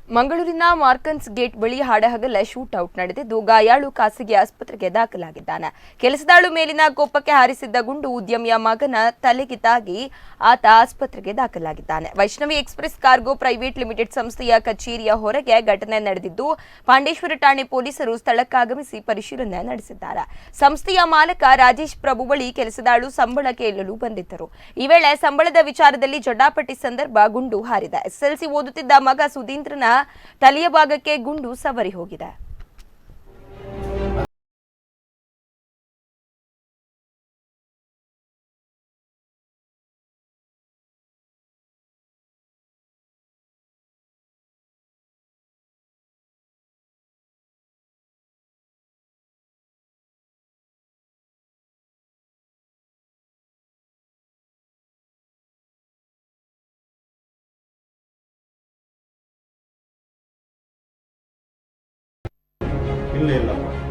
ಮಂಗಳೂರಿನ ಮಾರ್ಕನ್ಸ್ ಗೇಟ್ ಬಳಿ ಹಾಡಹಗಲ ಶೂಟ್ಔಟ್ ನಡೆದಿದ್ದು ಗಾಯಾಳು ಖಾಸಗಿ ಆಸ್ಪತ್ರೆಗೆ ದಾಖಲಾಗಿದ್ದಾನೆ. ಕೆಲಸದಾಳು ಮೇಲಿನ ಕೋಪಕ್ಕೆ ಹಾರಿಸಿದ್ದ ಗುಂಡು ಉದ್ಯಮಿಯ ಮಗನ ತಲೆಗೆ ತಾಗಿ ಆತ ಆಸ್ಪತ್ರೆಗೆ ದಾಖಲಾಗಿದ್ದಾನೆ. Vaishnavi express cargo private limited ಸಂಸ್ಥೆಯ ಕಚೇರಿಯ ಹೊರಗೆ ಘಟನೆ ನಡೆದಿದ್ದು ಪಾಂಡೇಶ್ವರ ಠಾಣೆ ಪೊಲೀಸರು ಸ್ಥಳಕ್ಕಾಗಮಿಸಿ ಪರಿಶೀಲನೆ ನಡೆಸಿದ್ದಾರೆ. ಸಂಸ್ಥೆಯ ಮಾಲಕ ರಾಜೇಶ್ ಪ್ರಭು ಬಳಿ ಕೆಲಸದಾಳು ಸಂಬಳ ಕೇಳಲು ಬಂದಿದ್ದರು. ಈ ವೇಳೆ ಸಂಬಳದ ವಿಚಾರದಲ್ಲಿ ಜಟಾಪಟಿ ಸಂದರ್ಭ ಗುಂಡು ಹಾರಿದೆ. ಎಸ್ಎಲ್ಸಿ ಓದುತ್ತಿದ್ದ ಮಗ ಸುಧೀಂದ್ರನ ತಲೆಯ ಭಾಗಕ್ಕೆ ಗುಂಡು ಸವರಿ ಹೋಗಿದೆ. ಇಲ್ಲ